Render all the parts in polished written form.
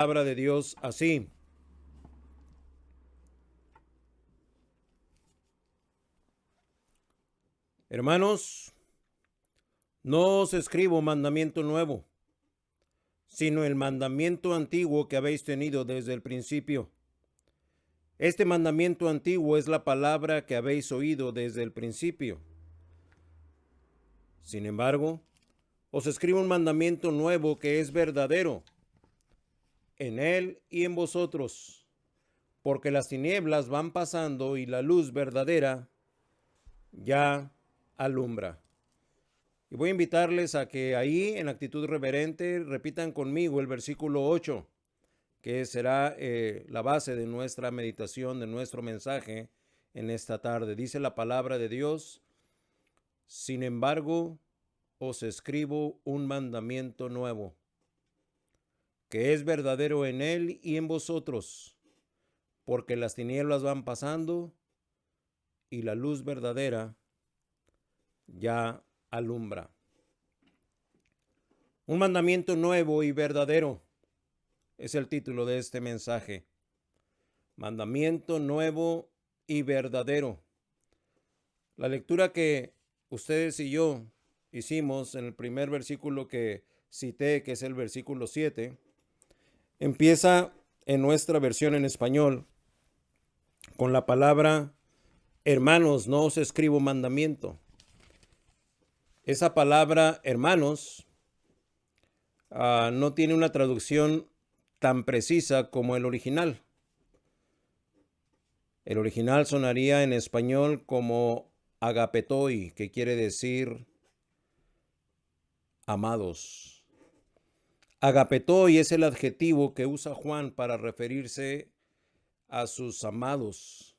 Palabra de Dios así. Hermanos, no os escribo mandamiento nuevo, sino el mandamiento antiguo que habéis tenido desde el principio. Este mandamiento antiguo es la palabra que habéis oído desde el principio. Sin embargo, os escribo un mandamiento nuevo que es verdadero en él y en vosotros, porque las tinieblas van pasando y la luz verdadera ya alumbra. Y voy a invitarles a que ahí, en actitud reverente, repitan conmigo el versículo 8, que será la base de nuestra meditación, de nuestro mensaje en esta tarde. Dice la palabra de Dios: sin embargo, os escribo un mandamiento nuevo, que es verdadero en él y en vosotros, porque las tinieblas van pasando y la luz verdadera ya alumbra. Un mandamiento nuevo y verdadero es el título de este mensaje. Mandamiento nuevo y verdadero. La lectura que ustedes y yo hicimos en el primer versículo que cité, que es el versículo 7, empieza en nuestra versión en español con la palabra: hermanos, no os escribo mandamiento. Esa palabra hermanos no tiene una traducción tan precisa como el original. El original sonaría en español como agapetoi, que quiere decir amados. Agapetoi es el adjetivo que usa Juan para referirse a sus amados,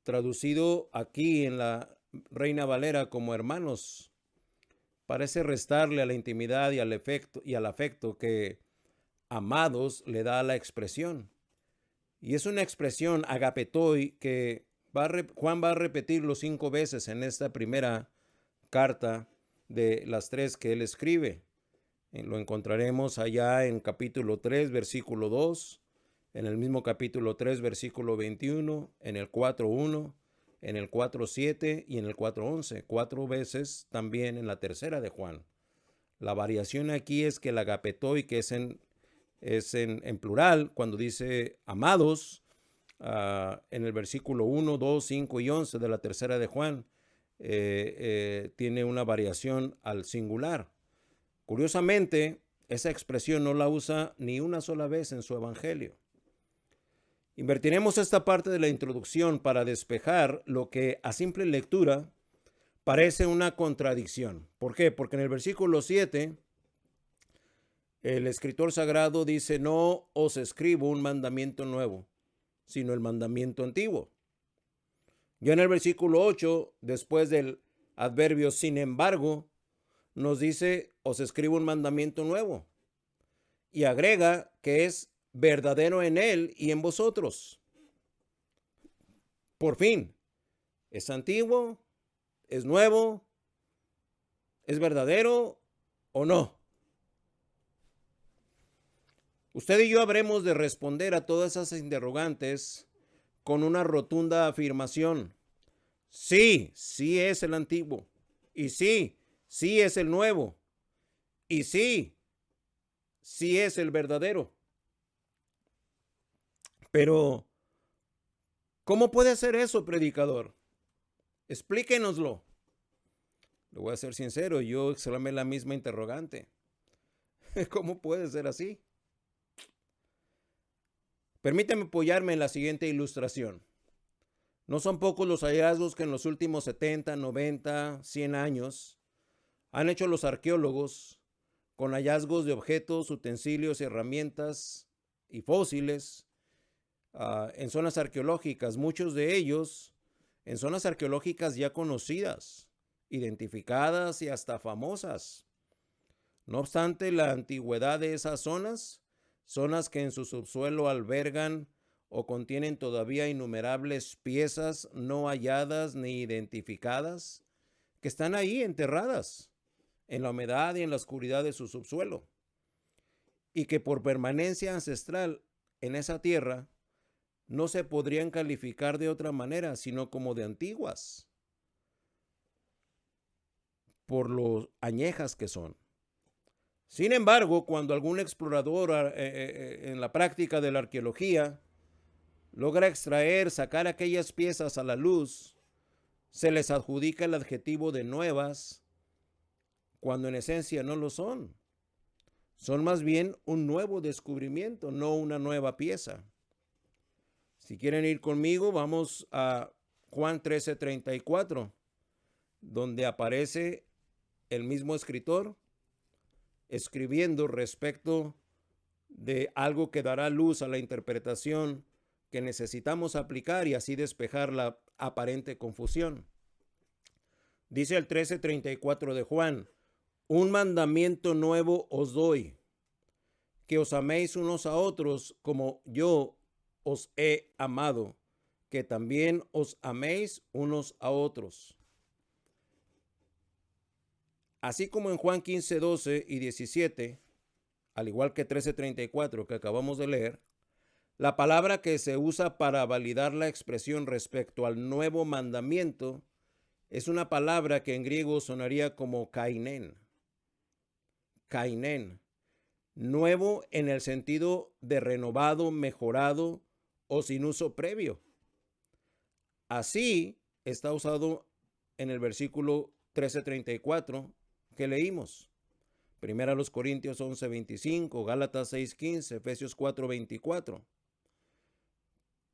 traducido aquí en la Reina Valera como hermanos. Parece restarle a la intimidad y al afecto que amados le da a la expresión. Y es una expresión agapetoi que Juan va a repetirlo 5 veces en esta primera carta de las 3 que él escribe. Lo encontraremos allá en capítulo 3, versículo 2, en el mismo capítulo 3, versículo 21, en el 4:1, en el 4:7 y en el 4:11. 4 veces también en la tercera de Juan. La variación aquí es que el agapetoi, que es en plural, cuando dice amados, en el versículo 1, 2, 5 y 11 de la tercera de Juan, tiene una variación al singular. Curiosamente, esa expresión no la usa ni una sola vez en su evangelio. Invertiremos esta parte de la introducción para despejar lo que a simple lectura parece una contradicción. ¿Por qué? Porque en el versículo 7, el escritor sagrado dice: no os escribo un mandamiento nuevo, sino el mandamiento antiguo. Ya en el versículo 8, después del adverbio sin embargo, nos dice: os escribo un mandamiento nuevo. Y agrega que es verdadero en él y en vosotros. Por fin, ¿es antiguo? ¿Es nuevo? ¿Es verdadero o no? Usted y yo habremos de responder a todas esas interrogantes con una rotunda afirmación. Sí, sí es el antiguo. Y sí, sí es el nuevo. Y sí, sí es el verdadero. Pero, ¿cómo puede ser eso, predicador? Explíquenoslo. Le voy a ser sincero, yo exclamé la misma interrogante. ¿Cómo puede ser así? Permítame apoyarme en la siguiente ilustración. No son pocos los hallazgos que en los últimos 70, 90, 100 años han hecho los arqueólogos con hallazgos de objetos, utensilios, herramientas y fósiles en zonas arqueológicas, muchos de ellos en zonas arqueológicas ya conocidas, identificadas y hasta famosas. No obstante, la antigüedad de esas zonas que en su subsuelo albergan o contienen todavía innumerables piezas no halladas ni identificadas, que están ahí enterradas en la humedad y en la oscuridad de su subsuelo. y que por permanencia ancestral en esa tierra no se podrían calificar de otra manera, sino como de antiguas, por lo añejas que son. Sin embargo, cuando algún explorador en la práctica de la arqueología logra extraer, sacar aquellas piezas a la luz, se les adjudica el adjetivo de nuevas, cuando en esencia no lo son. Son más bien un nuevo descubrimiento, no una nueva pieza. Si quieren ir conmigo, vamos a Juan 13:34, donde aparece el mismo escritor escribiendo respecto de algo que dará luz a la interpretación que necesitamos aplicar y así despejar la aparente confusión. Dice el 13:34 de Juan: un mandamiento nuevo os doy, que os améis unos a otros como yo os he amado, que también os améis unos a otros. Así como en Juan 15:12 y 17, al igual que 13:34 que acabamos de leer, la palabra que se usa para validar la expresión respecto al nuevo mandamiento es una palabra que en griego sonaría como kainen. Kainen, nuevo en el sentido de renovado, mejorado o sin uso previo. Así está usado en el versículo 13:34 que leímos. Primera a los Corintios 11:25, Gálatas 6:15, Efesios 4:24.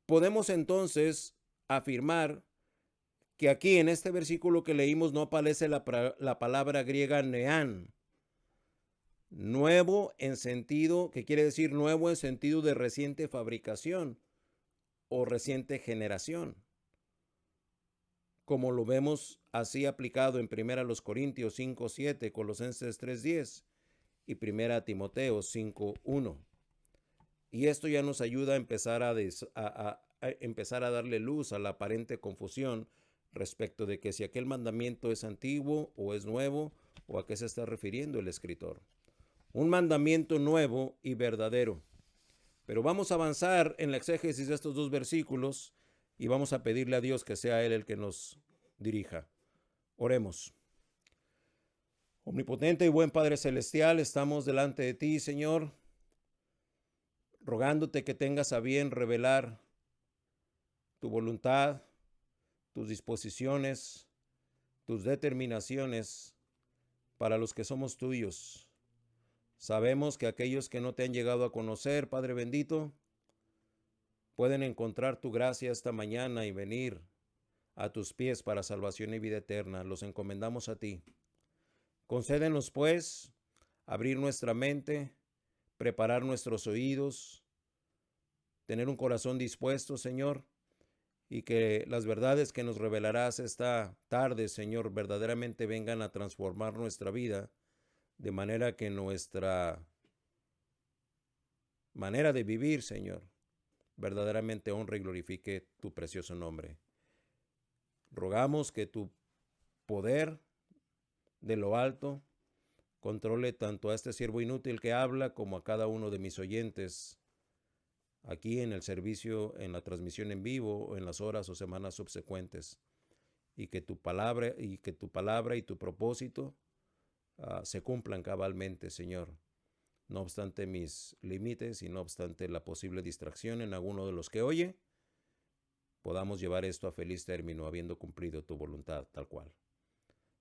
Podemos entonces afirmar que aquí en este versículo que leímos no aparece la palabra griega nean, nuevo en sentido, que quiere decir nuevo en sentido de reciente fabricación o reciente generación, como lo vemos así aplicado en 1 Corintios 5:7, Colosenses 3:10 y 1 Timoteo 5:1. Y esto ya nos ayuda a empezar a darle luz a la aparente confusión respecto de que si aquel mandamiento es antiguo o es nuevo o a qué se está refiriendo el escritor. Un mandamiento nuevo y verdadero. Pero vamos a avanzar en la exégesis de estos dos versículos y vamos a pedirle a Dios que sea Él el que nos dirija. Oremos. Omnipotente y buen Padre Celestial, estamos delante de ti, Señor, rogándote que tengas a bien revelar tu voluntad, tus disposiciones, tus determinaciones para los que somos tuyos. Sabemos que aquellos que no te han llegado a conocer, Padre bendito, pueden encontrar tu gracia esta mañana y venir a tus pies para salvación y vida eterna. Los encomendamos a ti. Concédenos, pues, abrir nuestra mente, preparar nuestros oídos, tener un corazón dispuesto, Señor, y que las verdades que nos revelarás esta tarde, Señor, verdaderamente vengan a transformar nuestra vida, de manera que nuestra manera de vivir, Señor, verdaderamente honre y glorifique tu precioso nombre. Rogamos que tu poder de lo alto controle tanto a este siervo inútil que habla como a cada uno de mis oyentes aquí en el servicio, en la transmisión en vivo o en las horas o semanas subsecuentes, y que tu palabra y tu propósito se cumplan cabalmente, Señor, no obstante mis límites y no obstante la posible distracción en alguno de los que oye, podamos llevar esto a feliz término habiendo cumplido tu voluntad tal cual.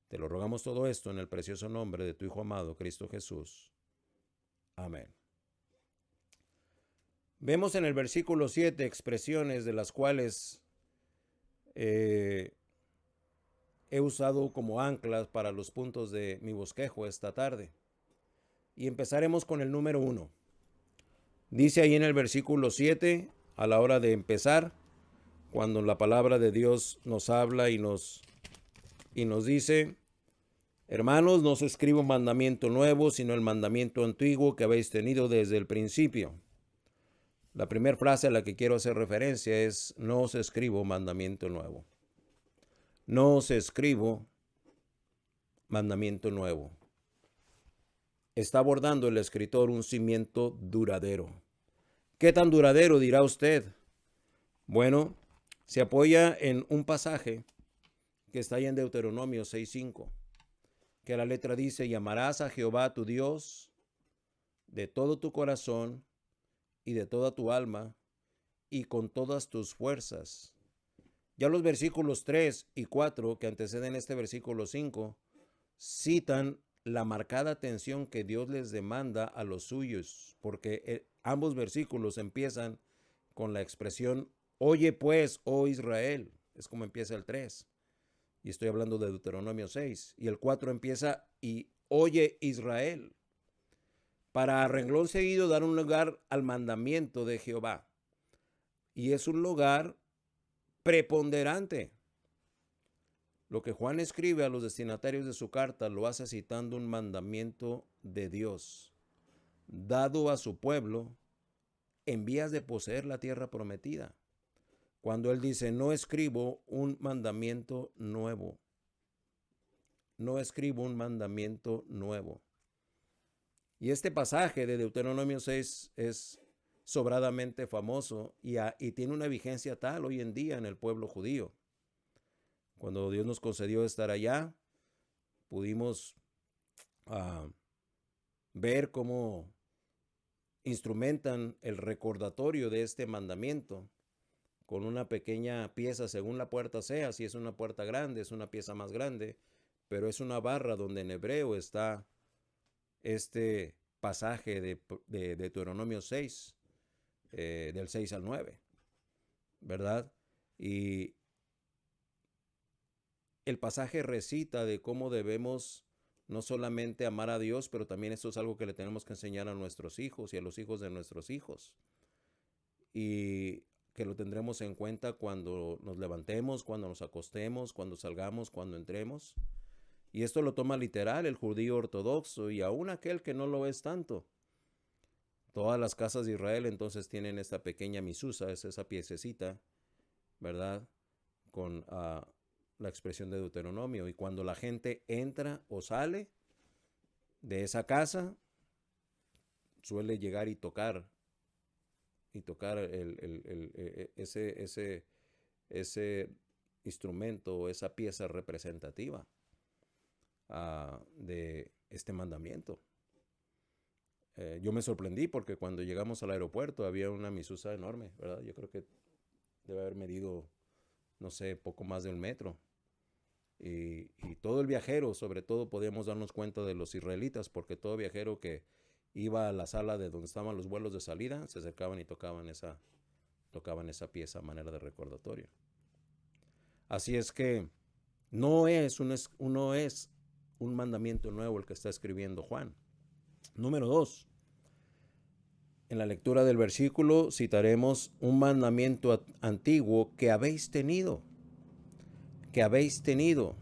Te lo rogamos todo esto en el precioso nombre de tu Hijo amado, Cristo Jesús. Amén. Vemos en el versículo 7 expresiones de las cuales he usado como anclas para los puntos de mi bosquejo esta tarde. Y empezaremos con el número 1. Dice ahí en el versículo 7, a la hora de empezar, cuando la palabra de Dios nos habla y nos dice: hermanos, no os escribo un mandamiento nuevo, sino el mandamiento antiguo que habéis tenido desde el principio. La primera frase a la que quiero hacer referencia es: no os escribo mandamiento nuevo. No os escribo mandamiento nuevo. está abordando el escritor un cimiento duradero. ¿Qué tan duradero dirá usted? Bueno, se apoya en un pasaje que está ahí en Deuteronomio 6:5, que la letra dice: y amarás a Jehová tu Dios de todo tu corazón y de toda tu alma y con todas tus fuerzas. Ya los versículos 3 y 4 que anteceden este versículo 5 citan la marcada atención que Dios les demanda a los suyos, porque ambos versículos empiezan con la expresión: oye pues, oh Israel. Es como empieza el 3. Y estoy hablando de Deuteronomio 6. Y el 4 empieza: y oye Israel. Para a renglón seguido dar un lugar al mandamiento de Jehová. Y es un lugar preponderante. Lo que Juan escribe a los destinatarios de su carta lo hace citando un mandamiento de Dios, dado a su pueblo en vías de poseer la tierra prometida. Cuando él dice: no escribo un mandamiento nuevo. No escribo un mandamiento nuevo. Y este pasaje de Deuteronomio 6 es sobradamente famoso y tiene una vigencia tal hoy en día en el pueblo judío. Cuando Dios nos concedió estar allá, pudimos ver cómo instrumentan el recordatorio de este mandamiento con una pequeña pieza según la puerta sea. Si es una puerta grande, es una pieza más grande, pero es una barra donde en hebreo está este pasaje de Deuteronomio 6, del 6 al 9, ¿verdad? Y el pasaje recita de cómo debemos no solamente amar a Dios, pero también esto es algo que le tenemos que enseñar a nuestros hijos y a los hijos de nuestros hijos. Y que lo tendremos en cuenta cuando nos levantemos, cuando nos acostemos, cuando salgamos, cuando entremos. Y esto lo toma literal el judío ortodoxo y aún aquel que no lo es tanto. Todas las casas de Israel entonces tienen esta pequeña misusa, es esa piececita, ¿verdad? Con la expresión de Deuteronomio. Y cuando la gente entra o sale de esa casa, suele llegar y tocar ese instrumento o esa pieza representativa de este mandamiento. Yo me sorprendí porque cuando llegamos al aeropuerto había una misusa enorme, ¿verdad? Yo creo que debe haber medido, no sé, poco más de 1 metro. Y todo el viajero, sobre todo, podíamos darnos cuenta de los israelitas, porque todo viajero que iba a la sala de donde estaban los vuelos de salida, se acercaban y tocaban esa pieza a manera de recordatorio. Así es que no es un mandamiento nuevo el que está escribiendo Juan. Número 2. En la lectura del versículo citaremos un mandamiento antiguo que habéis tenido. Que habéis tenido.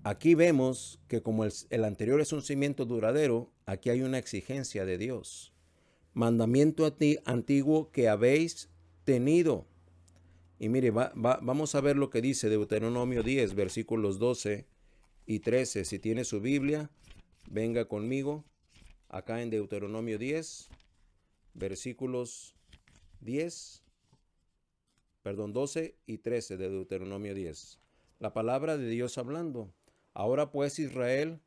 Aquí vemos que como el anterior es un cimiento duradero, aquí hay una exigencia de Dios. Mandamiento antiguo que habéis tenido. Y mire, vamos a ver lo que dice Deuteronomio 10, versículos 12 y 13. Si tiene su Biblia, venga conmigo. Acá en Deuteronomio 10, versículos 12 y 13 de Deuteronomio 10. La palabra de Dios hablando. Ahora pues, Israel,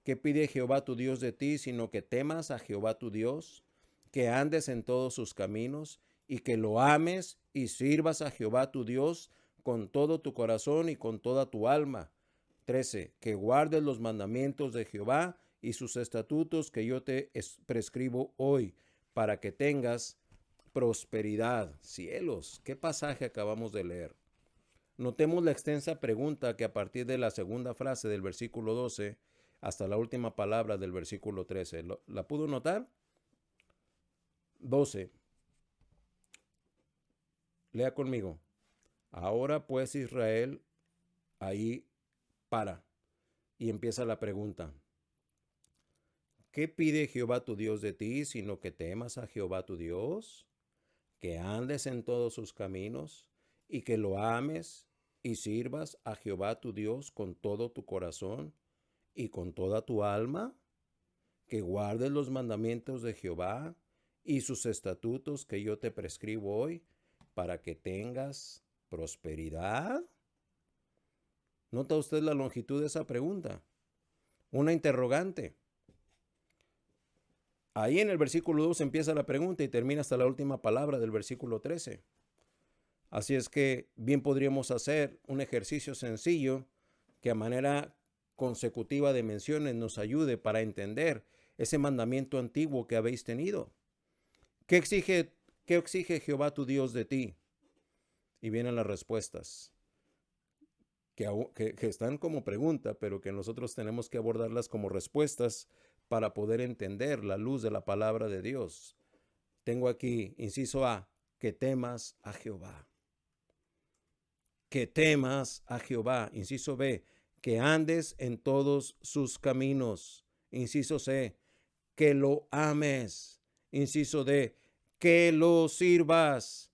¿qué pide Jehová tu Dios de ti, sino que temas a Jehová tu Dios, que andes en todos sus caminos, y que lo ames y sirvas a Jehová tu Dios con todo tu corazón y con toda tu alma? 13. Que guardes los mandamientos de Jehová y sus estatutos que yo te prescribo hoy, para que tengas prosperidad. Cielos, ¿qué pasaje acabamos de leer? Notemos la extensa pregunta que a partir de la segunda frase del versículo 12 hasta la última palabra del versículo 13. ¿La pudo notar? 12. Lea conmigo. Ahora pues, Israel, ahí para. Y empieza la pregunta. ¿Qué pide Jehová tu Dios de ti, sino que temas a Jehová tu Dios, que andes en todos sus caminos y que lo ames y sirvas a Jehová tu Dios con todo tu corazón y con toda tu alma? que guardes los mandamientos de Jehová y sus estatutos que yo te prescribo hoy para que tengas prosperidad. ¿Nota usted la longitud de esa pregunta? Una interrogante. Ahí en el versículo 2 empieza la pregunta y termina hasta la última palabra del versículo 13. Así es que bien podríamos hacer un ejercicio sencillo que a manera consecutiva de menciones nos ayude para entender ese mandamiento antiguo que habéis tenido. ¿Qué exige Jehová tu Dios de ti? Y vienen las respuestas, que están como pregunta, pero que nosotros tenemos que abordarlas como respuestas para poder entender la luz de la palabra de Dios. Tengo aquí, inciso A, que temas a Jehová. Que temas a Jehová. Inciso B, que andes en todos sus caminos. Inciso C, que lo ames. Inciso D, que lo sirvas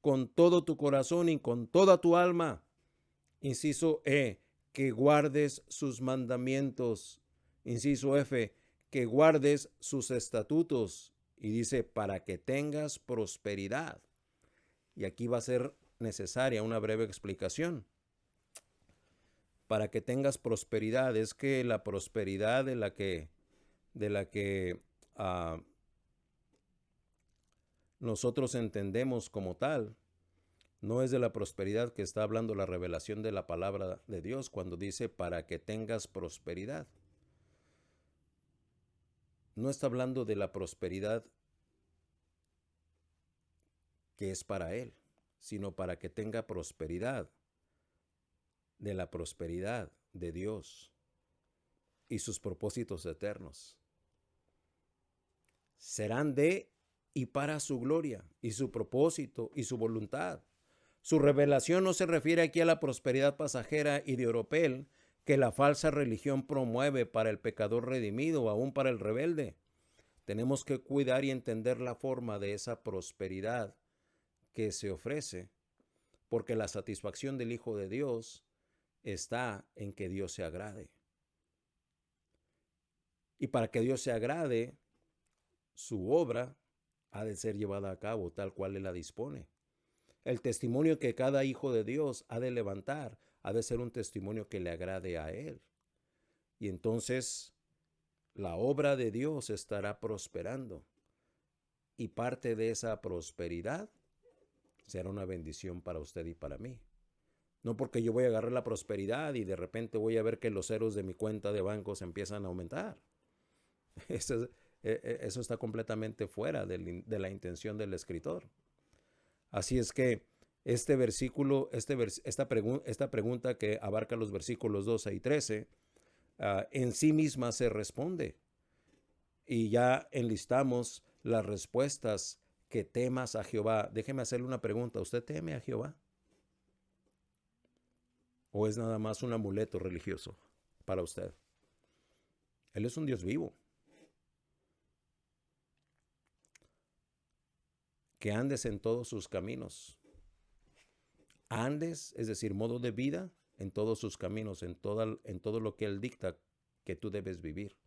con todo tu corazón y con toda tu alma. Inciso E, que guardes sus mandamientos. Inciso F, que guardes sus estatutos. Y dice, para que tengas prosperidad. Y aquí va a ser necesaria una breve explicación. Para que tengas prosperidad, es que la prosperidad de la que nosotros entendemos como tal, no es de la prosperidad que está hablando la revelación de la palabra de Dios cuando dice para que tengas prosperidad. No está hablando de la prosperidad que es para Él, sino para que tenga prosperidad, de la prosperidad de Dios y sus propósitos eternos. Serán de y para su gloria y su propósito y su voluntad. Su revelación no se refiere aquí a la prosperidad pasajera y de oropel que la falsa religión promueve para el pecador redimido o aún para el rebelde. Tenemos que cuidar y entender la forma de esa prosperidad que se ofrece, porque la satisfacción del Hijo de Dios está en que Dios se agrade. Y para que Dios se agrade, su obra ha de ser llevada a cabo tal cual Él la dispone. El testimonio que cada hijo de Dios ha de levantar ha de ser un testimonio que le agrade a Él. Y entonces la obra de Dios estará prosperando. Y parte de esa prosperidad será una bendición para usted y para mí. No porque yo voy a agarrar la prosperidad y de repente voy a ver que los ceros de mi cuenta de bancos empiezan a aumentar. Eso está completamente fuera de la intención del escritor. Así es que este versículo, esta pregunta que abarca los versículos 12 y 13, en sí misma se responde. Y ya enlistamos las respuestas: que temas a Jehová. Déjeme hacerle una pregunta. ¿Usted teme a Jehová? ¿O es nada más un amuleto religioso para usted? Él es un Dios vivo. Que andes en todos sus caminos. Andes, es decir, modo de vida, en todos sus caminos, en todo lo que Él dicta que tú debes vivir.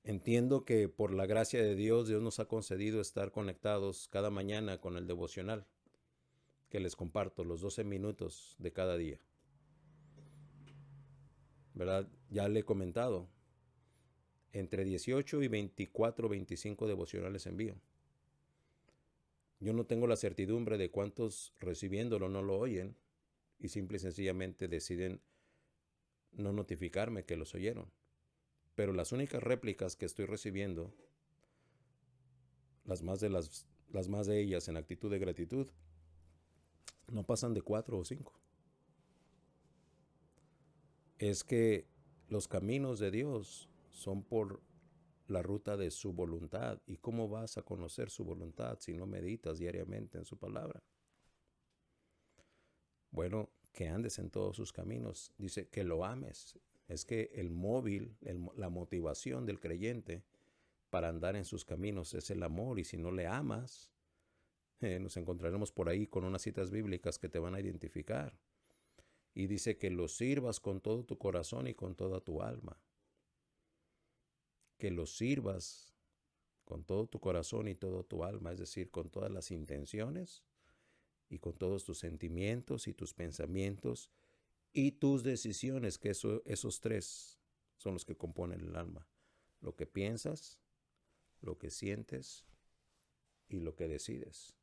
Entiendo que por la gracia de Dios, Dios nos ha concedido estar conectados cada mañana con el devocional que les comparto, los 12 minutos de cada día. ¿Verdad? Ya le he comentado, entre 18 y 24, 25 devocionales envío. Yo no tengo la certidumbre de cuántos recibiéndolo no lo oyen y simple y sencillamente deciden no notificarme que los oyeron. Pero las únicas réplicas que estoy recibiendo, las más de ellas en actitud de gratitud, no pasan de 4 o 5. Es que los caminos de Dios son por la ruta de su voluntad. ¿Y cómo vas a conocer su voluntad si no meditas diariamente en su palabra? Bueno, que andes en todos sus caminos. Dice que lo ames. Es que el móvil, la motivación del creyente para andar en sus caminos es el amor. Y si no le amas, nos encontraremos por ahí con unas citas bíblicas que te van a identificar. Y dice que lo sirvas con todo tu corazón y con toda tu alma. Que lo sirvas con todo tu corazón y toda tu alma, es decir, con todas las intenciones y con todos tus sentimientos y tus pensamientos y tus decisiones, que esos tres son los que componen el alma. Lo que piensas, lo que sientes y lo que decides.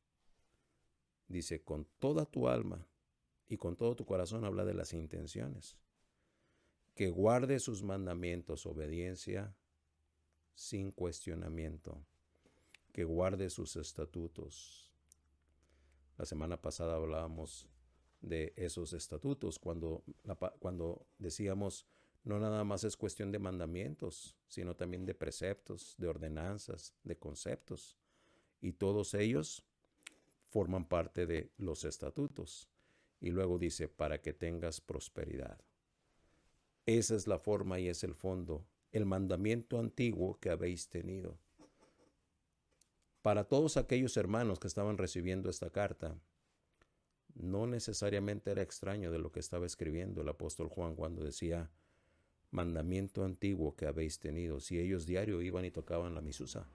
Dice, con toda tu alma y con todo tu corazón, habla de las intenciones. Que guarde sus mandamientos, obediencia sin cuestionamiento. Que guarde sus estatutos. La semana pasada hablábamos de esos estatutos cuando decíamos no nada más es cuestión de mandamientos, sino también de preceptos, de ordenanzas, de conceptos. Y todos ellos forman parte de los estatutos. Y luego dice, para que tengas prosperidad. Esa es la forma y es el fondo, el mandamiento antiguo que habéis tenido. Para todos aquellos hermanos que estaban recibiendo esta carta, no necesariamente era extraño de lo que estaba escribiendo el apóstol Juan cuando decía, mandamiento antiguo que habéis tenido, si ellos diario iban y tocaban la misusa.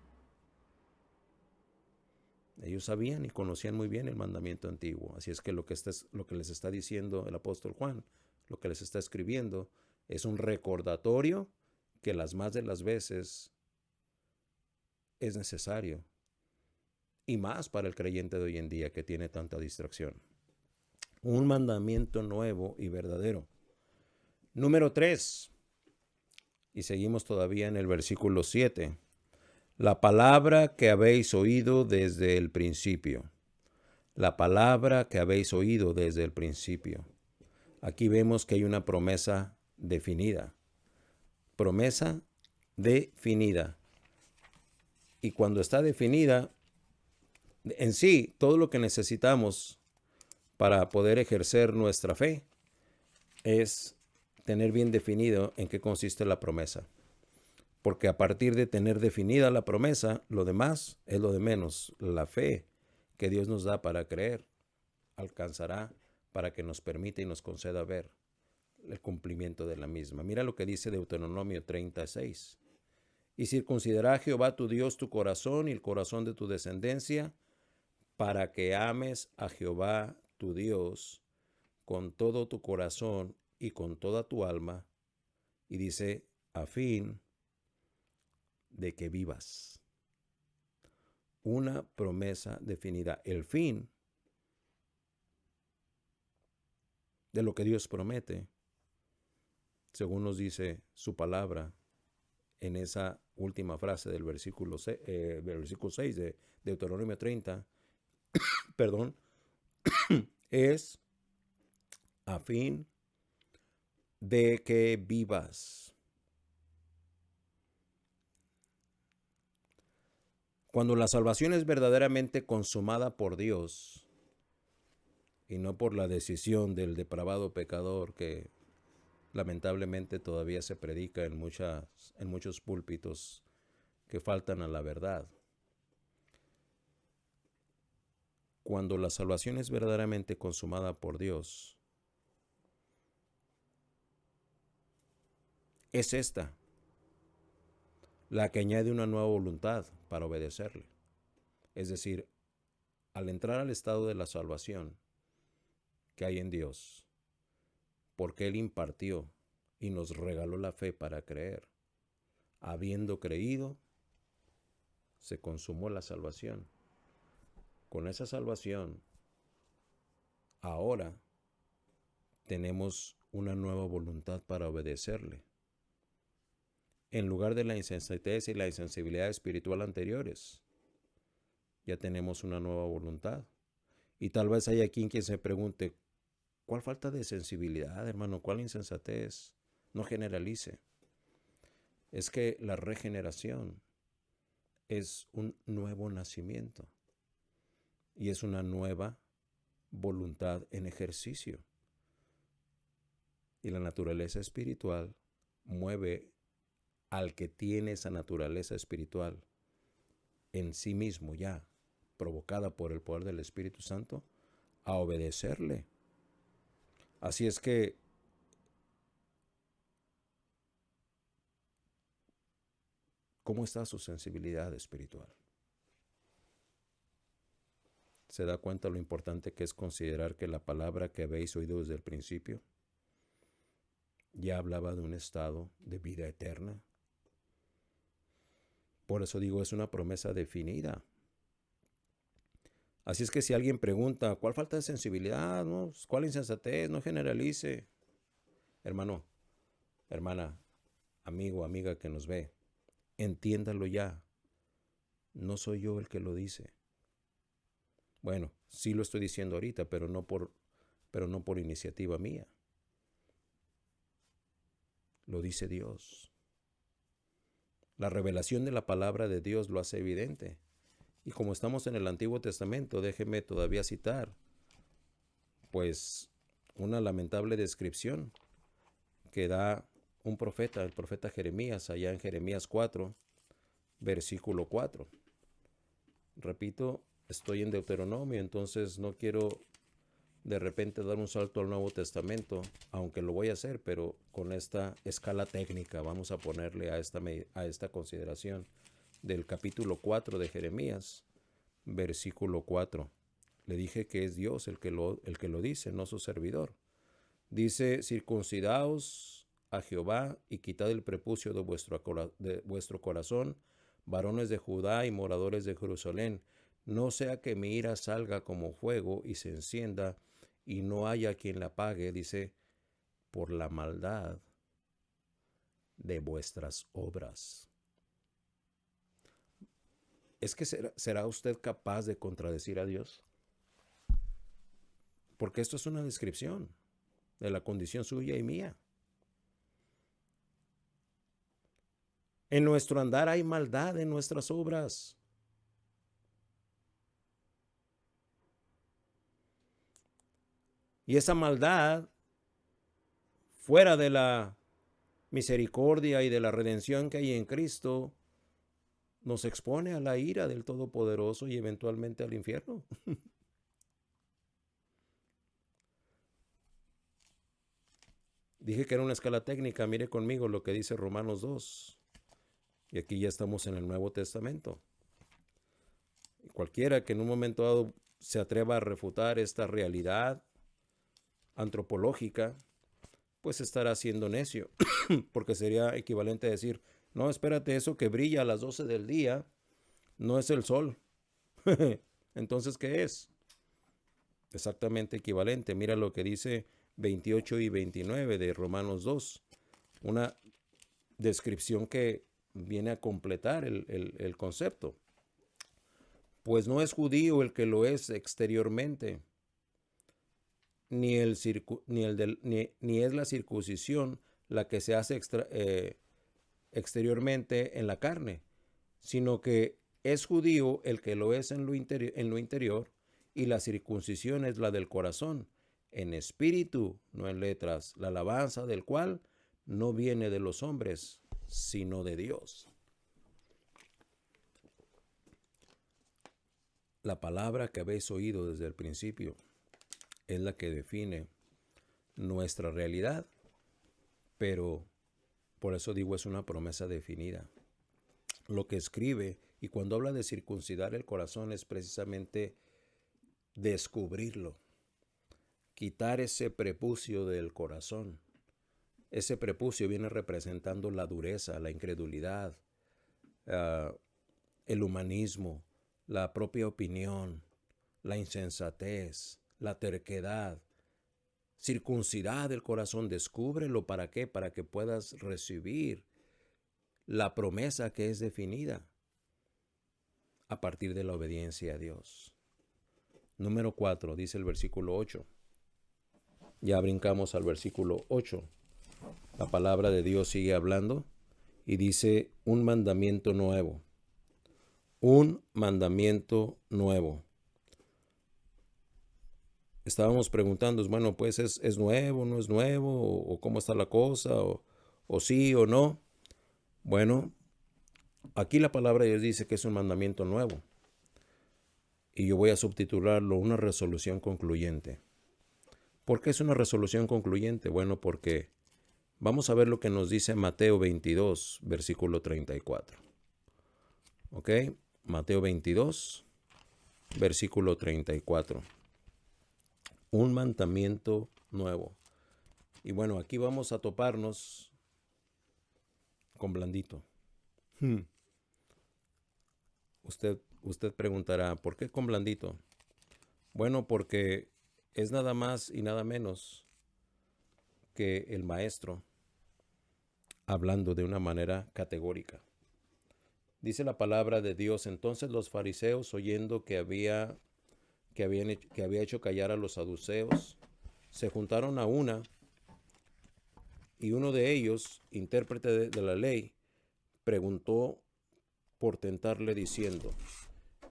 Ellos sabían y conocían muy bien el mandamiento antiguo. Así es que lo que les está diciendo el apóstol Juan, lo que les está escribiendo, es un recordatorio que las más de las veces es necesario. Y más para el creyente de hoy en día que tiene tanta distracción. Un mandamiento nuevo y verdadero. Número 3. Y seguimos todavía en el versículo 7. La palabra que habéis oído desde el principio. La palabra que habéis oído desde el principio. Aquí vemos que hay una promesa definida. Promesa definida. Y cuando está definida, en sí, todo lo que necesitamos para poder ejercer nuestra fe es tener bien definido en qué consiste la promesa. Porque a partir de tener definida la promesa, lo demás es lo de menos. La fe que Dios nos da para creer alcanzará para que nos permita y nos conceda ver el cumplimiento de la misma. Mira lo que dice Deuteronomio 36. Y circuncidará a Jehová tu Dios tu corazón y el corazón de tu descendencia, para que ames a Jehová tu Dios con todo tu corazón y con toda tu alma. Y dice, a fin de que vivas. Una promesa definida. El fin de lo que Dios promete, según nos dice su palabra en esa última frase del versículo 6 de Deuteronomio 30, perdón, es a fin de que vivas. Cuando la salvación es verdaderamente consumada por Dios y no por la decisión del depravado pecador que lamentablemente todavía se predica en muchos púlpitos que faltan a la verdad. Cuando la salvación es verdaderamente consumada por Dios, es esta la que añade una nueva voluntad para obedecerle. Es decir, al entrar al estado de la salvación que hay en Dios, porque Él impartió y nos regaló la fe para creer, habiendo creído, se consumó la salvación. Con esa salvación, ahora tenemos una nueva voluntad para obedecerle. En lugar de la insensatez y la insensibilidad espiritual anteriores, ya tenemos una nueva voluntad. Y tal vez hay aquí quien se pregunte, ¿cuál falta de sensibilidad, hermano? ¿Cuál insensatez? No generalice. Es que la regeneración es un nuevo nacimiento y es una nueva voluntad en ejercicio. Y la naturaleza espiritual mueve al que tiene esa naturaleza espiritual en sí mismo ya, provocada por el poder del Espíritu Santo, a obedecerle. Así es que ¿cómo está su sensibilidad espiritual? ¿Se da cuenta lo importante que es considerar que la palabra que habéis oído desde el principio ya hablaba de un estado de vida eterna? Por eso digo, es una promesa definida. Así es que si alguien pregunta, ¿cuál falta de sensibilidad? ¿No? ¿Cuál insensatez? No generalice. Hermano, hermana, amigo, amiga que nos ve, entiéndalo ya. No soy yo el que lo dice. Bueno, sí lo estoy diciendo ahorita, pero no por iniciativa mía. Lo dice Dios. La revelación de la palabra de Dios lo hace evidente. Y como estamos en el Antiguo Testamento, déjeme todavía citar, pues, una lamentable descripción que da un profeta, el profeta Jeremías, allá en Jeremías 4, versículo 4. Repito, estoy en Deuteronomio, entonces no quiero de repente dar un salto al Nuevo Testamento, aunque lo voy a hacer, pero con esta escala técnica vamos a ponerle a esta consideración del capítulo 4 de Jeremías, versículo 4. Le dije que es Dios el que lo dice, no su servidor. Dice, circuncidaos a Jehová y quitad el prepucio de vuestro corazón, varones de Judá y moradores de Jerusalén, no sea que mi ira salga como fuego y se encienda y no haya quien la apague, dice, por la maldad de vuestras obras. ¿Es que será usted capaz de contradecir a Dios? Porque esto es una descripción de la condición suya y mía. En nuestro andar hay maldad en nuestras obras. Y esa maldad, fuera de la misericordia y de la redención que hay en Cristo, nos expone a la ira del Todopoderoso y eventualmente al infierno. Dije que era una escala técnica. Mire conmigo lo que dice Romanos 2. Y aquí ya estamos en el Nuevo Testamento. Cualquiera que en un momento dado se atreva a refutar esta realidad antropológica, pues estará siendo necio, porque sería equivalente a decir, no, espérate, eso que brilla a las 12 del día no es el sol. Entonces, ¿qué es? Exactamente equivalente. Mira lo que dice 28 y 29 de Romanos 2. Una descripción que viene a completar el concepto. Pues no es judío el que lo es exteriormente, ni es la circuncisión la que se hace exteriormente en la carne, sino que es judío el que lo es en lo interior, y la circuncisión es la del corazón, en espíritu, no en letras, la alabanza del cual no viene de los hombres, sino de Dios. La palabra que habéis oído desde el principio es la que define nuestra realidad, pero por eso digo es una promesa definida. Lo que escribe, y cuando habla de circuncidar el corazón, es precisamente descubrirlo, quitar ese prepucio del corazón. Ese prepucio viene representando la dureza, la incredulidad, el humanismo, la propia opinión, la insensatez, la terquedad. Circuncidad el corazón, descúbrelo. ¿Para qué? Para que puedas recibir la promesa que es definida a partir de la obediencia a Dios. Número 4, dice el versículo 8. Ya brincamos al versículo 8. La palabra de Dios sigue hablando y dice un mandamiento nuevo. Un mandamiento nuevo. Estábamos preguntando, bueno, pues ¿es nuevo, no es nuevo? ¿O cómo está la cosa? ¿O sí o no? Bueno, aquí la palabra de Dios dice que es un mandamiento nuevo. Y yo voy a subtitularlo una resolución concluyente. ¿Por qué es una resolución concluyente? Bueno, porque vamos a ver lo que nos dice Mateo 22, versículo 34. ¿Ok? Mateo 22, versículo 34. Un mandamiento nuevo. Y bueno, aquí vamos a toparnos con blandito. Usted preguntará, ¿por qué con blandito? Bueno, porque es nada más y nada menos que el maestro hablando de una manera categórica. Dice la palabra de Dios: entonces los fariseos, oyendo que había hecho callar a los saduceos, se juntaron a una, y uno de ellos, intérprete de la ley, preguntó por tentarle diciendo,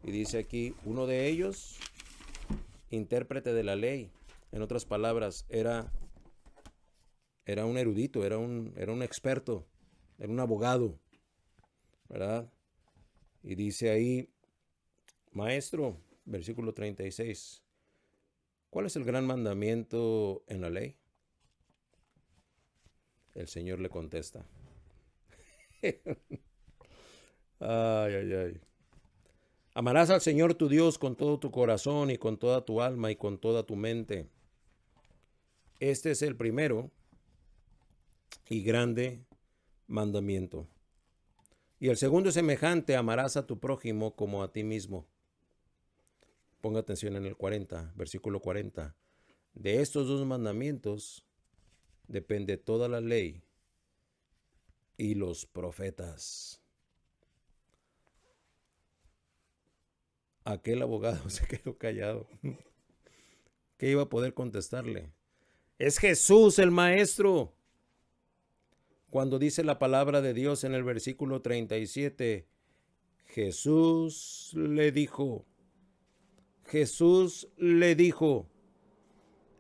y dice aquí, uno de ellos, intérprete de la ley, en otras palabras, era un erudito, era un experto, era un abogado, ¿verdad? Y dice ahí, maestro, versículo 36, ¿cuál es el gran mandamiento en la ley? El Señor le contesta. Ay, ay, ay. Amarás al Señor tu Dios con todo tu corazón y con toda tu alma y con toda tu mente. Este es el primero y grande mandamiento. Y el segundo es semejante: amarás a tu prójimo como a ti mismo. Ponga atención en el 40, versículo 40. De estos dos mandamientos depende toda la ley y los profetas. Aquel abogado se quedó callado. ¿Qué iba a poder contestarle? Es Jesús el Maestro. Cuando dice la palabra de Dios en el versículo 37, Jesús le dijo.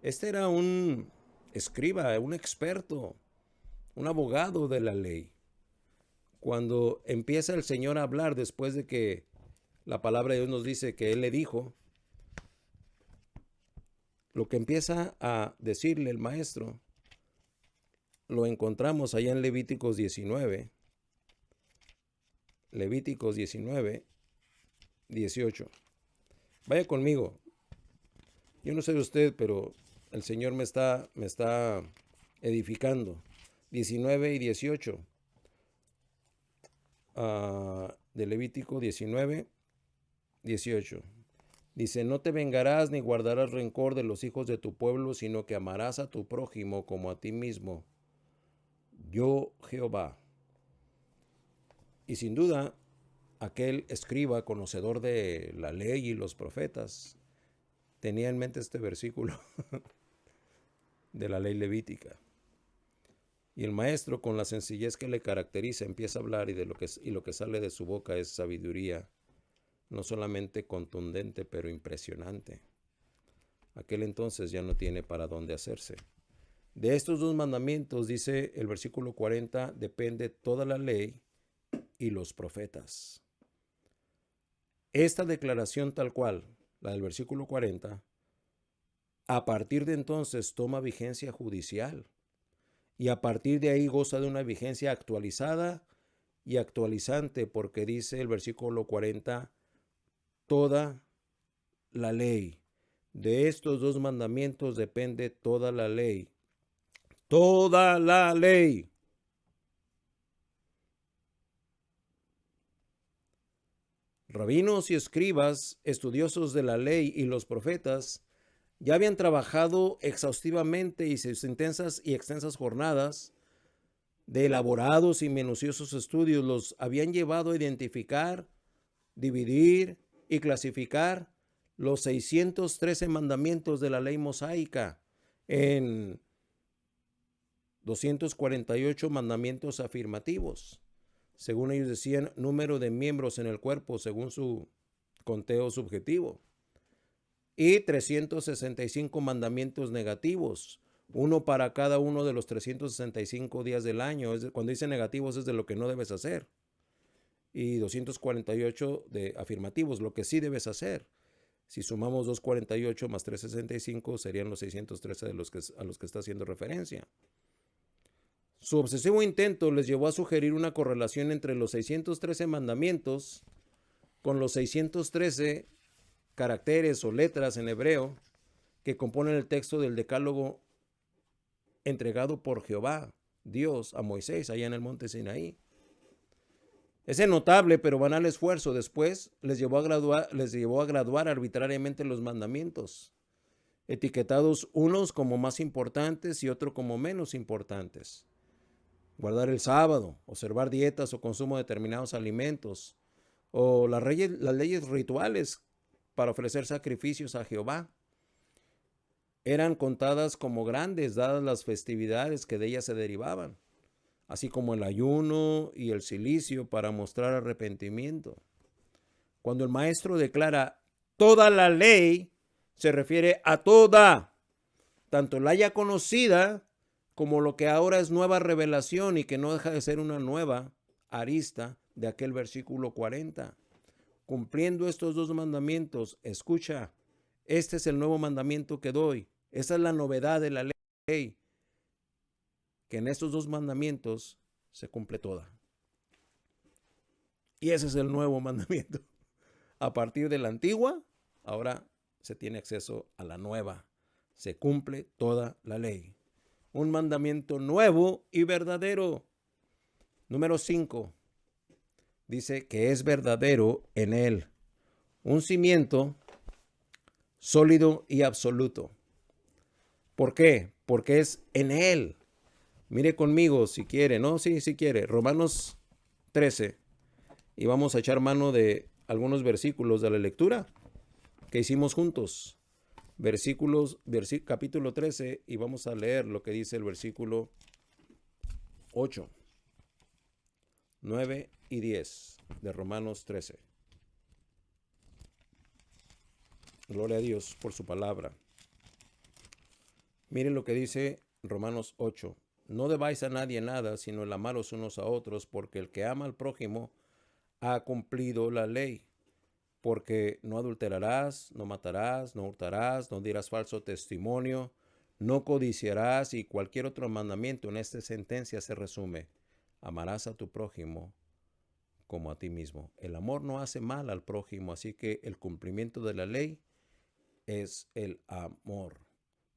Este era un escriba, un experto, un abogado de la ley. Cuando empieza el Señor a hablar después de que la palabra de Dios nos dice que Él le dijo, lo que empieza a decirle el maestro, lo encontramos allá en Levíticos 19. Levíticos 19, 18. Vaya conmigo. Yo no sé de usted, pero el Señor me está edificando. 19 y 18. De Levítico 19, 18. Dice, no te vengarás ni guardarás rencor de los hijos de tu pueblo, sino que amarás a tu prójimo como a ti mismo. Yo, Jehová. Y sin duda, aquel escriba, conocedor de la ley y los profetas, tenía en mente este versículo de la ley levítica. Y el maestro, con la sencillez que le caracteriza, empieza a hablar, y lo que sale de su boca es sabiduría, no solamente contundente, pero impresionante. Aquel entonces ya no tiene para dónde hacerse. De estos dos mandamientos, dice el versículo 40, depende toda la ley y los profetas. Esta declaración tal cual, la del versículo 40, a partir de entonces toma vigencia judicial, y a partir de ahí goza de una vigencia actualizada y actualizante, porque dice el versículo 40, toda la ley. De estos dos mandamientos depende toda la ley. Toda la ley. Rabinos y escribas, estudiosos de la ley y los profetas, ya habían trabajado exhaustivamente y sus intensas y extensas jornadas de elaborados y minuciosos estudios los habían llevado a identificar, dividir y clasificar los 613 mandamientos de la ley mosaica en 248 mandamientos afirmativos. Según ellos decían, número de miembros en el cuerpo según su conteo subjetivo. Y 365 mandamientos negativos, uno para cada uno de los 365 días del año. Cuando dice negativos es de lo que no debes hacer. Y 248 de afirmativos, lo que sí debes hacer. Si sumamos 248 más 365, serían los 613 a los que está haciendo referencia. Su obsesivo intento les llevó a sugerir una correlación entre los 613 mandamientos con los 613 caracteres o letras en hebreo que componen el texto del Decálogo entregado por Jehová, Dios, a Moisés allá en el monte Sinaí. Ese notable pero banal esfuerzo después les llevó a graduar arbitrariamente los mandamientos, etiquetados unos como más importantes y otros como menos importantes. Guardar el sábado, observar dietas o consumo de determinados alimentos, o las leyes rituales para ofrecer sacrificios a Jehová, eran contadas como grandes dadas las festividades que de ellas se derivaban, así como el ayuno y el cilicio para mostrar arrepentimiento. Cuando el maestro declara toda la ley, se refiere a toda, tanto la ya conocida como lo que ahora es nueva revelación y que no deja de ser una nueva arista de aquel versículo 40. Cumpliendo estos dos mandamientos, escucha, este es el nuevo mandamiento que doy. Esa es la novedad de la ley, que en estos dos mandamientos se cumple toda. Y ese es el nuevo mandamiento. A partir de la antigua, ahora se tiene acceso a la nueva. Se cumple toda la ley. Un mandamiento nuevo y verdadero. Número 5. Dice que es verdadero en él. Un cimiento sólido y absoluto. ¿Por qué? Porque es en él. Mire conmigo si quiere, ¿no? Sí, si quiere. Romanos 13. Y vamos a echar mano de algunos versículos de la lectura que hicimos juntos. Capítulo 13, y vamos a leer lo que dice el versículo 8, 9 y 10 de Romanos 13. Gloria a Dios por su palabra. Miren lo que dice Romanos 8. No debáis a nadie nada, sino el amaros unos a otros, porque el que ama al prójimo ha cumplido la ley. Porque no adulterarás, no matarás, no hurtarás, no dirás falso testimonio, no codiciarás, y cualquier otro mandamiento en esta sentencia se resume: amarás a tu prójimo como a ti mismo. El amor no hace mal al prójimo, así que el cumplimiento de la ley es el amor.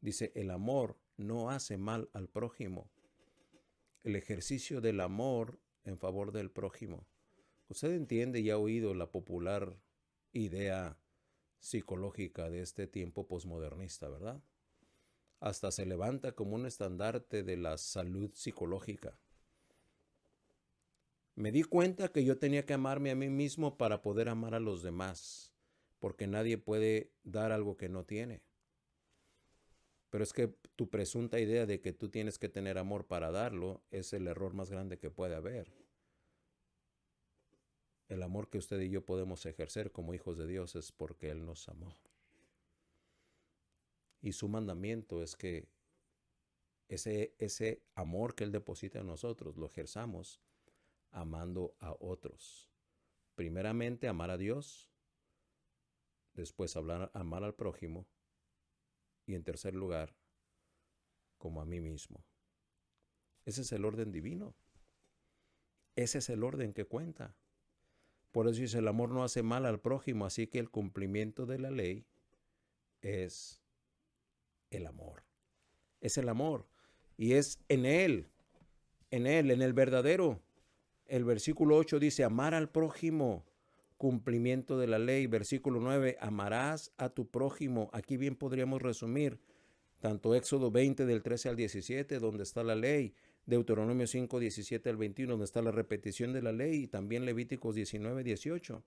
Dice, el amor no hace mal al prójimo. El ejercicio del amor en favor del prójimo. Usted entiende y ha oído la popular idea psicológica de este tiempo posmodernista, ¿verdad? Hasta se levanta como un estandarte de la salud psicológica. Me di cuenta que yo tenía que amarme a mí mismo para poder amar a los demás, porque nadie puede dar algo que no tiene. Pero es que tu presunta idea de que tú tienes que tener amor para darlo es el error más grande que puede haber. El amor que usted y yo podemos ejercer como hijos de Dios es porque Él nos amó. Y su mandamiento es que ese amor que Él deposita en nosotros lo ejerzamos amando a otros. Primeramente amar a Dios, después amar al prójimo y en tercer lugar como a mí mismo. Ese es el orden divino. Ese es el orden que cuenta. Por eso dice, el amor no hace mal al prójimo, así que el cumplimiento de la ley es el amor. Es el amor. Y es en él, en el verdadero. El versículo 8 dice, amar al prójimo, cumplimiento de la ley. Versículo 9, amarás a tu prójimo. Aquí bien podríamos resumir tanto Éxodo 20 del 13 al 17, donde está la ley, Deuteronomio 5, 17 al 21, donde está la repetición de la ley, y también Levíticos 19, 18.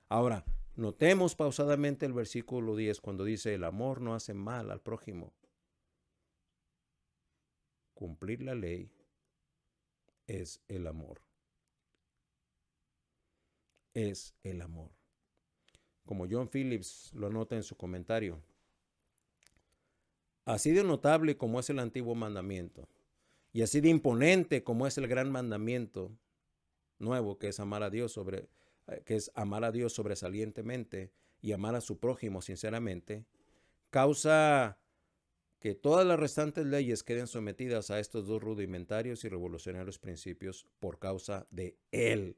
Ahora, notemos pausadamente el versículo 10, cuando dice, el amor no hace mal al prójimo. Cumplir la ley es el amor. Es el amor. Como John Phillips lo anota en su comentario, así de notable como es el antiguo mandamiento, y así de imponente como es el gran mandamiento nuevo, que es amar a Dios sobresalientemente, y amar a su prójimo sinceramente, causa que todas las restantes leyes queden sometidas a estos dos rudimentarios y revolucionarios principios por causa de Él,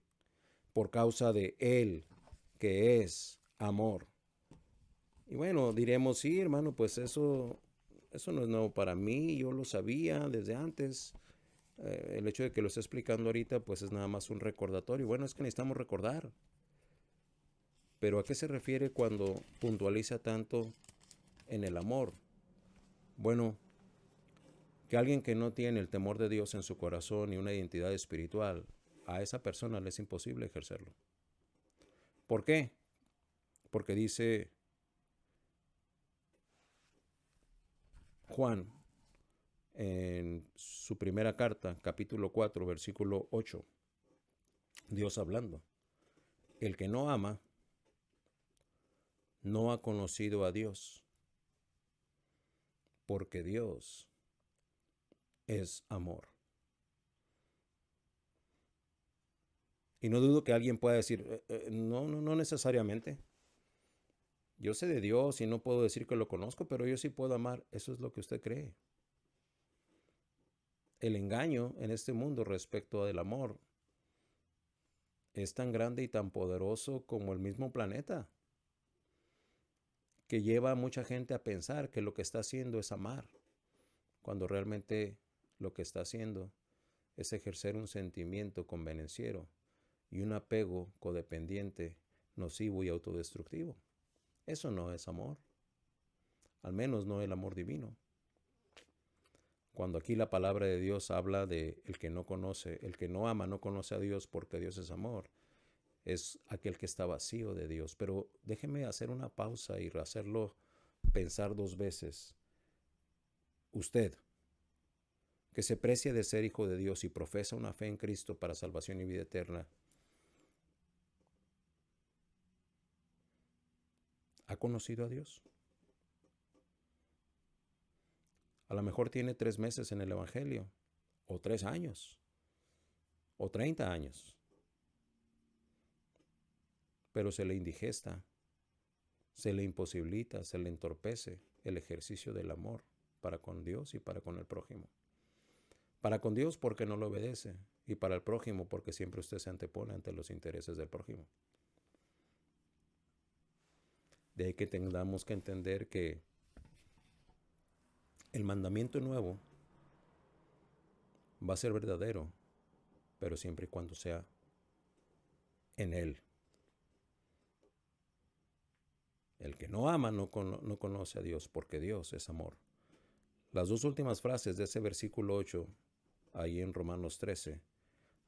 que es amor. Y bueno, diremos, sí, hermano, pues eso no es nuevo para mí, yo lo sabía desde antes. El hecho de que lo esté explicando ahorita, pues es nada más un recordatorio. Bueno, es que necesitamos recordar. Pero ¿a qué se refiere cuando puntualiza tanto en el amor? Bueno, que alguien que no tiene el temor de Dios en su corazón y una identidad espiritual, a esa persona le es imposible ejercerlo. ¿Por qué? Porque dice Juan en su primera carta, capítulo 4, versículo 8, Dios hablando, el que no ama no ha conocido a Dios, porque Dios es amor. Y no dudo que alguien pueda decir, no necesariamente. Yo sé de Dios y no puedo decir que lo conozco, pero yo sí puedo amar. Eso es lo que usted cree. El engaño en este mundo respecto del amor es tan grande y tan poderoso como el mismo planeta, que lleva a mucha gente a pensar que lo que está haciendo es amar, cuando realmente lo que está haciendo es ejercer un sentimiento convenenciero y un apego codependiente, nocivo y autodestructivo. Eso no es amor, al menos no el amor divino. Cuando aquí la palabra de Dios habla de el que no conoce, el que no ama no conoce a Dios porque Dios es amor, es aquel que está vacío de Dios. Pero déjeme hacer una pausa y hacerlo pensar dos veces. Usted, que se precia de ser hijo de Dios y profesa una fe en Cristo para salvación y vida eterna, ¿ha conocido a Dios? A lo mejor tiene 3 meses en el Evangelio, o 3 años, o 30 años, pero se le indigesta, se le imposibilita, se le entorpece el ejercicio del amor para con Dios y para con el prójimo. Para con Dios porque no lo obedece, y para el prójimo porque siempre usted se antepone ante los intereses del prójimo. De ahí que tengamos que entender que el mandamiento nuevo va a ser verdadero, pero siempre y cuando sea en Él. El que no ama no conoce a Dios, porque Dios es amor. Las dos últimas frases de ese versículo 8, ahí en Romanos 13,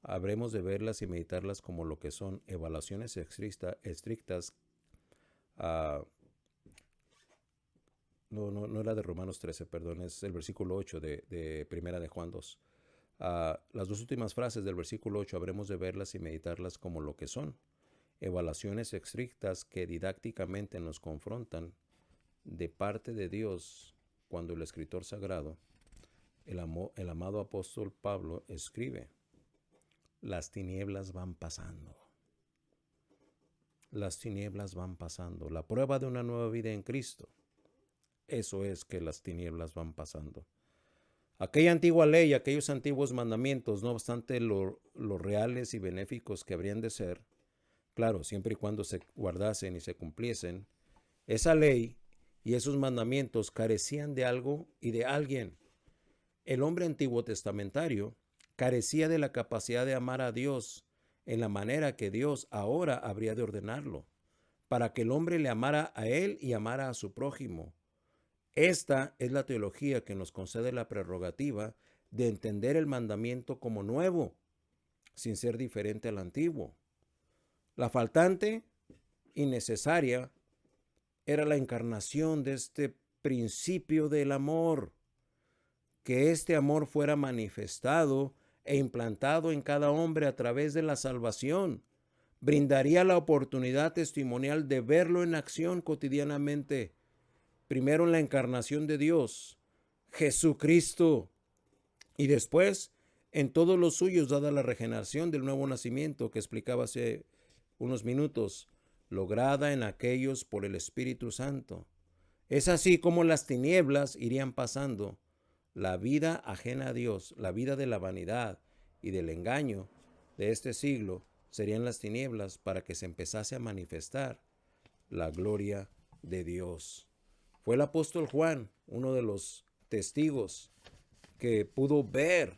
habremos de verlas y meditarlas como lo que son evaluaciones estrictas. No era de Romanos 13, perdón, es el versículo 8 de Primera de Juan 2. Las dos últimas frases del versículo 8 habremos de verlas y meditarlas como lo que son evaluaciones estrictas que didácticamente nos confrontan de parte de Dios cuando el escritor sagrado, el amado apóstol Pablo, escribe: las tinieblas van pasando. Las tinieblas van pasando. La prueba de una nueva vida en Cristo, eso es que las tinieblas van pasando. Aquella antigua ley, aquellos antiguos mandamientos, no obstante lo reales y benéficos que habrían de ser, claro, siempre y cuando se guardasen y se cumpliesen, esa ley y esos mandamientos carecían de algo y de alguien. El hombre antiguo testamentario carecía de la capacidad de amar a Dios en la manera que Dios ahora habría de ordenarlo, para que el hombre le amara a él y amara a su prójimo. Esta es la teología que nos concede la prerrogativa de entender el mandamiento como nuevo, sin ser diferente al antiguo. La faltante y necesaria era la encarnación de este principio del amor, que este amor fuera manifestado e implantado en cada hombre a través de la salvación. Brindaría la oportunidad testimonial de verlo en acción cotidianamente. Primero en la encarnación de Dios, Jesucristo, y después en todos los suyos, dada la regeneración del nuevo nacimiento que explicaba hace unos minutos, lograda en aquellos por el Espíritu Santo. Es así como las tinieblas irían pasando. La vida ajena a Dios, la vida de la vanidad y del engaño de este siglo serían las tinieblas para que se empezase a manifestar la gloria de Dios. Fue el apóstol Juan, uno de los testigos que pudo ver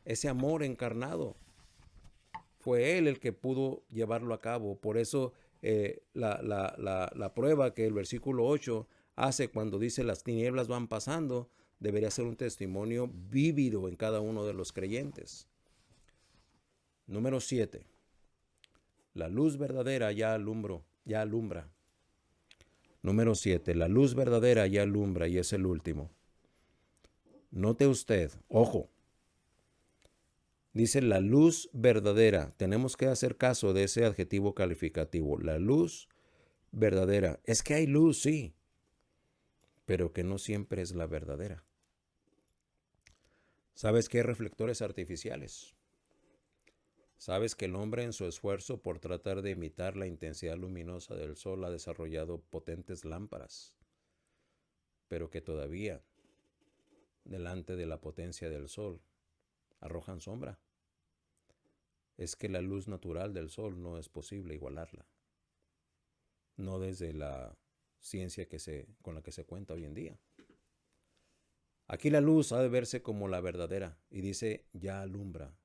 ese amor encarnado. Fue él el que pudo llevarlo a cabo. Por eso la prueba que el versículo 8 hace cuando dice las tinieblas van pasando, debería ser un testimonio vívido en cada uno de los creyentes. Número 7. La luz verdadera ya alumbra. Número 7. La luz verdadera ya alumbra y es el último. Note usted, ojo, dice la luz verdadera. Tenemos que hacer caso de ese adjetivo calificativo. La luz verdadera. Es que hay luz, sí, pero que no siempre es la verdadera. ¿Sabes que hay reflectores artificiales? ¿Sabes que el hombre en su esfuerzo por tratar de imitar la intensidad luminosa del sol ha desarrollado potentes lámparas, pero que todavía, delante de la potencia del sol, arrojan sombra? Es que la luz natural del sol no es posible igualarla. No desde la ciencia con la que se cuenta hoy en día. Aquí la luz ha de verse como la verdadera y dice ya alumbra.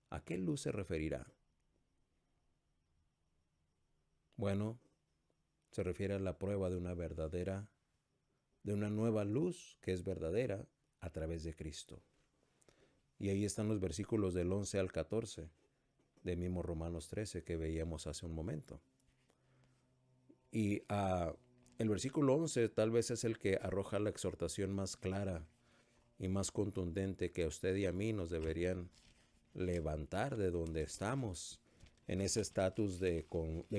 ¿A qué luz se referirá? Bueno, se refiere a la prueba de una nueva luz que es verdadera a través de Cristo. Y ahí están los versículos del 11 al 14 de mismo Romanos 13 que veíamos hace un momento. Y el versículo 11 tal vez es el que arroja la exhortación más clara y más contundente que a usted y a mí nos deberían levantar de donde estamos, en ese estatus de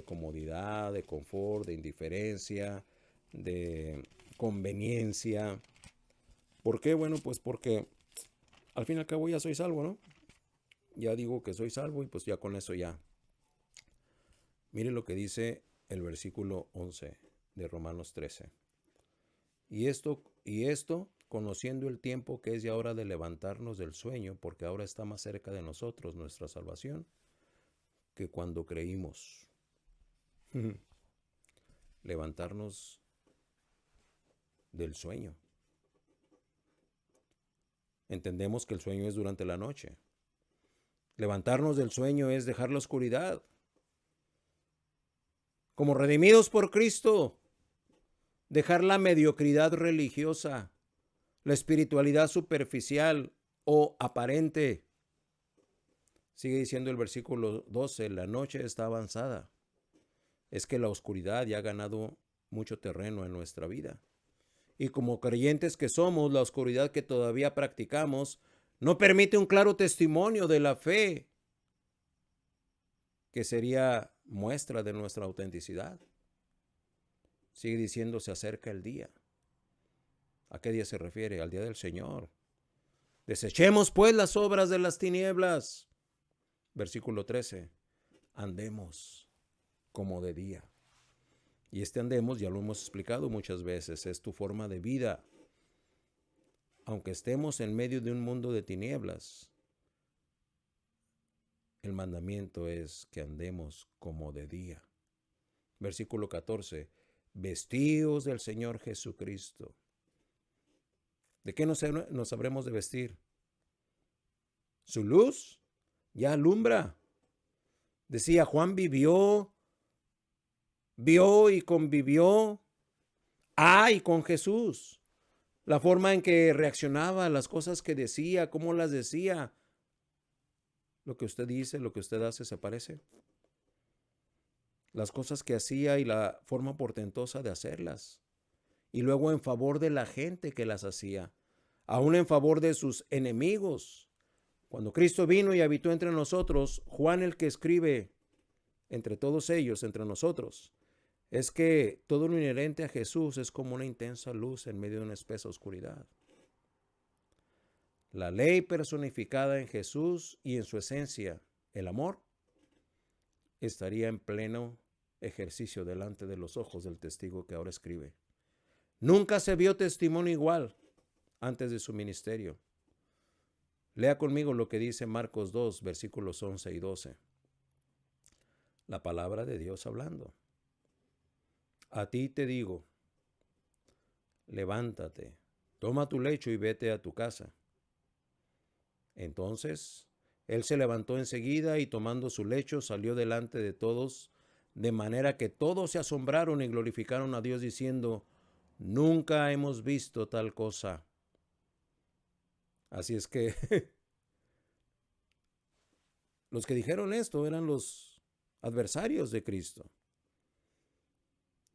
comodidad, de confort, de indiferencia, de conveniencia. ¿Por qué? Bueno, pues porque al fin y al cabo ya soy salvo, ¿no? Ya digo que soy salvo y pues ya con eso ya. Mire lo que dice el versículo 11 de Romanos 13. Y esto, conociendo el tiempo que es ya hora de levantarnos del sueño, porque ahora está más cerca de nosotros nuestra salvación que cuando creímos. Levantarnos del sueño. Entendemos que el sueño es durante la noche. Levantarnos del sueño es dejar la oscuridad. Como redimidos por Cristo, dejar la mediocridad religiosa, la espiritualidad superficial o aparente. Sigue diciendo el versículo 12, la noche está avanzada. Es que la oscuridad ya ha ganado mucho terreno en nuestra vida. Y como creyentes que somos, la oscuridad que todavía practicamos no permite un claro testimonio de la fe, que sería muestra de nuestra autenticidad. Sigue diciendo, se acerca el día. ¿A qué día se refiere? Al día del Señor. Desechemos pues las obras de las tinieblas. Versículo 13. Andemos como de día. Y andemos, ya lo hemos explicado muchas veces, es tu forma de vida. Aunque estemos en medio de un mundo de tinieblas, el mandamiento es que andemos como de día. Versículo 14. Vestíos del Señor Jesucristo. ¿De qué nos habremos de vestir? Su luz ya alumbra. Decía, Juan vio y convivió y con Jesús. La forma en que reaccionaba, las cosas que decía, cómo las decía. Lo que usted dice, lo que usted hace, ¿se parece? Las cosas que hacía y la forma portentosa de hacerlas. Y luego en favor de la gente que las hacía. Aún en favor de sus enemigos. Cuando Cristo vino y habitó entre nosotros, Juan, el que escribe entre todos ellos, entre nosotros, es que todo lo inherente a Jesús es como una intensa luz en medio de una espesa oscuridad. La ley personificada en Jesús y en su esencia, el amor, estaría en pleno ejercicio delante de los ojos del testigo que ahora escribe. Nunca se vio testimonio igual antes de su ministerio. Lea conmigo lo que dice Marcos 2, versículos 11 y 12. La palabra de Dios hablando. A ti te digo, levántate, toma tu lecho y vete a tu casa. Entonces él se levantó enseguida y tomando su lecho salió delante de todos, de manera que todos se asombraron y glorificaron a Dios diciendo, nunca hemos visto tal cosa. Así es que los que dijeron esto eran los adversarios de Cristo.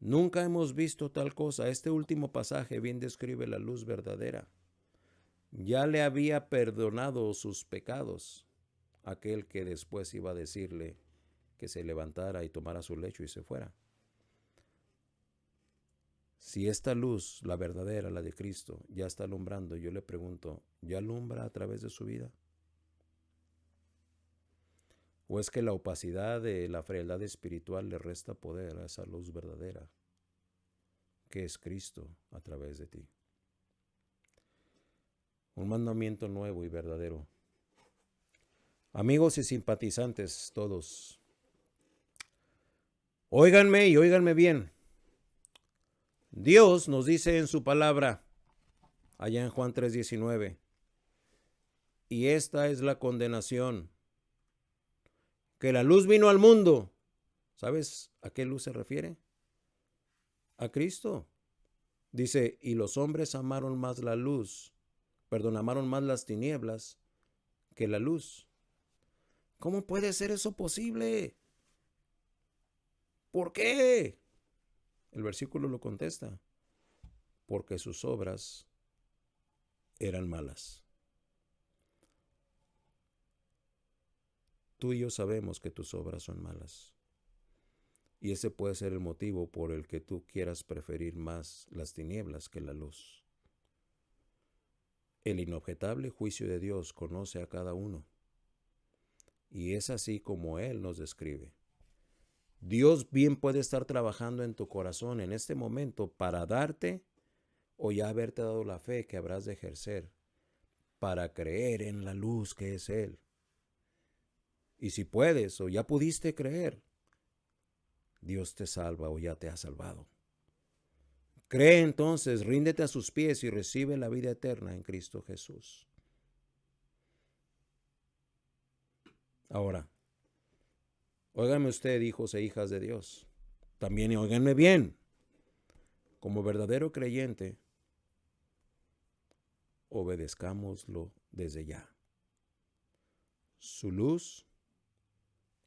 Nunca hemos visto tal cosa. Este último pasaje bien describe la luz verdadera. Ya le había perdonado sus pecados aquel que después iba a decirle que se levantara y tomara su lecho y se fuera. Si esta luz, la verdadera, la de Cristo, ya está alumbrando, yo le pregunto, ¿ya alumbra a través de su vida? ¿O es que la opacidad de la frialdad espiritual le resta poder a esa luz verdadera, que es Cristo a través de ti? Un mandamiento nuevo y verdadero. Amigos y simpatizantes todos, óiganme y óiganme bien. Dios nos dice en su palabra, allá en Juan 3:19, y esta es la condenación, que la luz vino al mundo. ¿Sabes a qué luz se refiere? A Cristo. Dice, y los hombres amaron más la luz, amaron más las tinieblas que la luz. ¿Cómo puede ser eso posible? ¿Por qué? El versículo lo contesta, porque sus obras eran malas. Tú y yo sabemos que tus obras son malas. Y ese puede ser el motivo por el que tú quieras preferir más las tinieblas que la luz. El inobjetable juicio de Dios conoce a cada uno. Y es así como Él nos describe. Dios bien puede estar trabajando en tu corazón en este momento para darte o ya haberte dado la fe que habrás de ejercer para creer en la luz que es Él. Y si puedes o ya pudiste creer, Dios te salva o ya te ha salvado. Cree entonces, ríndete a sus pies y recibe la vida eterna en Cristo Jesús. Ahora, óigame usted, hijos e hijas de Dios. También óiganme bien. Como verdadero creyente, obedezcámoslo desde ya. Su luz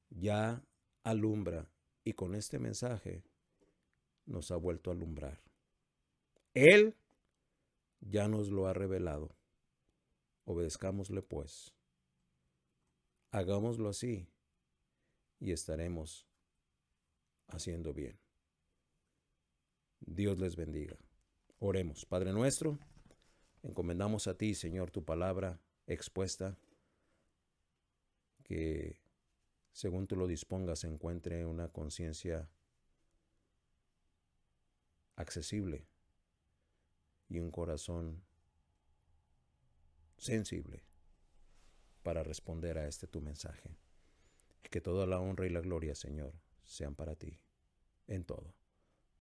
ya alumbra y con este mensaje nos ha vuelto a alumbrar. Él ya nos lo ha revelado. Obedezcámosle pues. Hagámoslo así y estaremos haciendo bien. Dios les bendiga. Oremos. Padre nuestro, encomendamos a ti, Señor, tu palabra expuesta, que según tú lo dispongas se encuentre una conciencia accesible y un corazón sensible para responder a este tu mensaje. Que toda la honra y la gloria, Señor, sean para ti en todo.